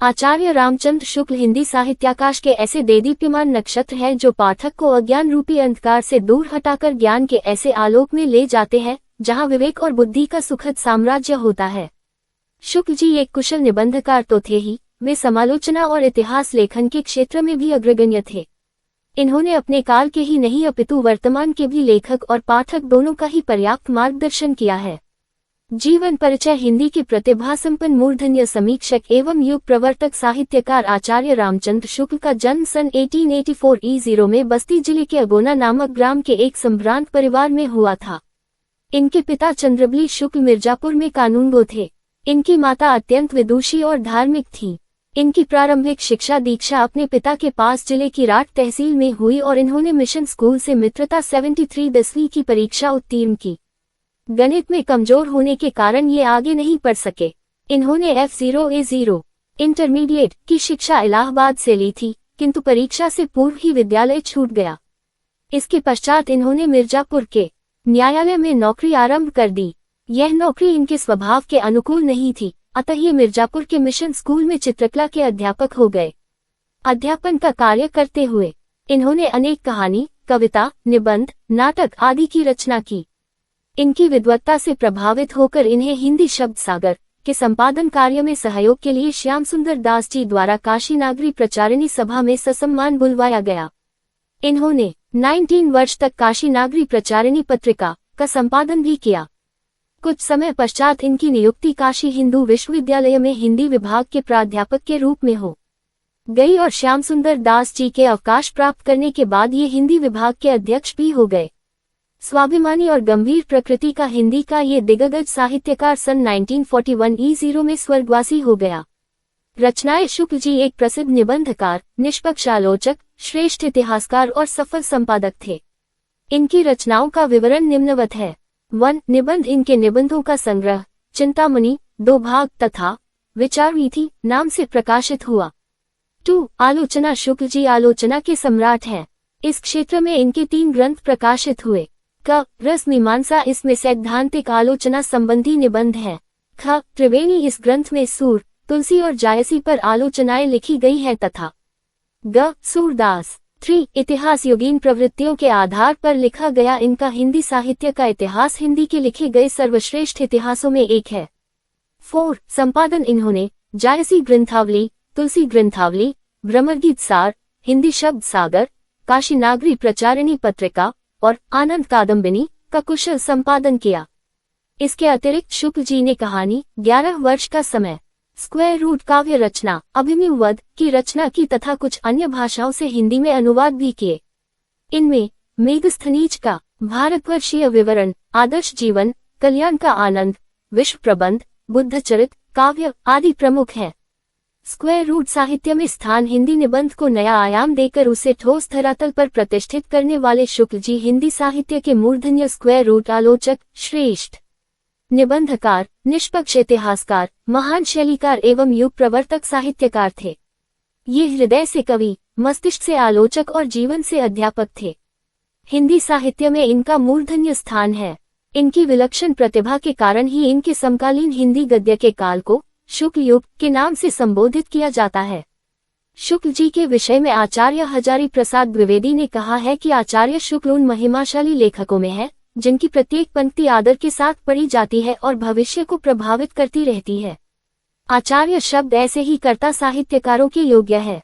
आचार्य रामचंद्र शुक्ल हिंदी साहित्याकाश के ऐसे देदीप्यमान नक्षत्र हैं जो पाठक को अज्ञान रूपी अंधकार से दूर हटाकर ज्ञान के ऐसे आलोक में ले जाते हैं जहां विवेक और बुद्धि का सुखद साम्राज्य होता है। शुक्ल जी एक कुशल निबंधकार तो थे ही, वे समालोचना और इतिहास लेखन के क्षेत्र में भी अग्रगण्य थे। इन्होंने अपने काल के ही नहीं अपितु वर्तमान के भी लेखक और पाठक दोनों का ही पर्याप्त मार्गदर्शन किया है। जीवन परिचय हिंदी के प्रतिभा संपन्न मूर्धन्य समीक्षक एवं युग प्रवर्तक साहित्यकार आचार्य रामचंद्र शुक्ल का जन्म सन 1884 ईरो में बस्ती जिले के अगोना नामक ग्राम के एक संभ्रांत परिवार में हुआ था। इनके पिता चंद्रबली शुक्ल मिर्जापुर में कानूनगो थे। इनकी माता अत्यंत विदुषी और धार्मिक थी। इनकी प्रारंभिक शिक्षा दीक्षा अपने पिता के पास जिले की राट तहसील में हुई और इन्होंने मिशन स्कूल से मित्रता 73 10वीं की परीक्षा उत्तीर्ण की। गणित में कमजोर होने के कारण ये आगे नहीं पढ़ सके। इन्होंने F0A0 इंटरमीडिएट की शिक्षा इलाहाबाद से ली थी, किंतु परीक्षा से पूर्व ही विद्यालय छूट गया। इसके पश्चात इन्होंने मिर्जापुर के न्यायालय में नौकरी आरंभ कर दी। यह नौकरी इनके स्वभाव के अनुकूल नहीं थी, अतः ये मिर्जापुर के मिशन स्कूल में चित्रकला के अध्यापक हो गए। अध्यापन का कार्य करते हुए इन्होंने अनेक कहानी, कविता, निबंध, नाटक आदि की रचना की। इनकी विद्वत्ता से प्रभावित होकर इन्हें हिंदी शब्द सागर के संपादन कार्य में सहयोग के लिए श्याम सुंदर दास जी द्वारा काशी नागरी प्रचारिणी सभा में ससम्मान बुलवाया गया। इन्होंने 19 वर्ष तक काशी नागरी प्रचारिणी पत्रिका का संपादन भी किया। कुछ समय पश्चात इनकी नियुक्ति काशी हिंदू विश्वविद्यालय में हिंदी विभाग के प्राध्यापक के रूप में हो गई और श्याम सुंदर दास जी के अवकाश प्राप्त करने के बाद ये हिंदी विभाग के अध्यक्ष भी हो गए। स्वाभिमानी और गंभीर प्रकृति का हिंदी का ये दिग्गज साहित्यकार सन 1941 ईरो में स्वर्गवासी हो गया। रचनाएं शुक्ल जी एक प्रसिद्ध निबंधकार, निष्पक्ष आलोचक, श्रेष्ठ इतिहासकार और सफल संपादक थे। इनकी रचनाओं का विवरण निम्नवत है। 1. निबंध इनके निबंधों का संग्रह चिंतामणि 2 भाग तथा विचारवीथी नाम से प्रकाशित हुआ। 2. आलोचना शुक्ल जी आलोचना के सम्राट हैं। इस क्षेत्र में इनके 3 ग्रंथ प्रकाशित हुए। क. रस मीमांसा इसमें सैद्धांतिक आलोचना संबंधी निबंध है। ख. त्रिवेणी इस ग्रंथ में सूर, तुलसी और जायसी पर आलोचनाएं लिखी गई है तथा ग. सूरदास 3. इतिहास युगीन प्रवृत्तियों के आधार पर लिखा गया इनका हिंदी साहित्य का इतिहास हिंदी के लिखे गए सर्वश्रेष्ठ इतिहासों में एक है। 4. संपादन इन्होंने जायसी ग्रंथावली, तुलसी ग्रंथावली, भ्रमरगीत सार, हिंदी शब्द सागर, काशी नागरी प्रचारिणी पत्रिका और आनंद कादम्बिनी का कुशल संपादन किया। इसके अतिरिक्त शुक्ल जी ने कहानी 11 वर्ष का समय, स्क्वायर रूट काव्य रचना, अभिमन्यु वध की रचना की तथा कुछ अन्य भाषाओं से हिंदी में अनुवाद भी किए। इनमें मेघस्थनीज का भारतवर्षीय विवरण, आदर्श जीवन, कल्याण का आनंद, विश्व प्रबंध, बुद्धचरित काव्य आदि प्रमुख हैं। स्क्वायर रूट साहित्य में स्थान हिंदी निबंध को नया आयाम देकर उसे ठोस धरातल पर प्रतिष्ठित करने वाले शुक्ल जी हिंदी साहित्य के मूर्धन्य स्क्वायर रूट आलोचक, श्रेष्ठ निबंधकार, निष्पक्ष इतिहासकार, महान शैलीकार एवं युग प्रवर्तक साहित्यकार थे। ये हृदय से कवि, मस्तिष्क से आलोचक और जीवन से अध्यापक थे। हिंदी साहित्य में इनका मूर्धन्य स्थान है। इनकी विलक्षण प्रतिभा के कारण ही इनके समकालीन हिंदी गद्य के काल को शुक्ल युग के नाम से संबोधित किया जाता है। शुक्ल जी के विषय में आचार्य हजारी प्रसाद द्विवेदी ने कहा है कि आचार्य शुक्ल उन महिमाशाली लेखकों में है जिनकी प्रत्येक पंक्ति आदर के साथ पढ़ी जाती है और भविष्य को प्रभावित करती रहती है। आचार्य शब्द ऐसे ही कर्ता साहित्यकारों के योग्य है।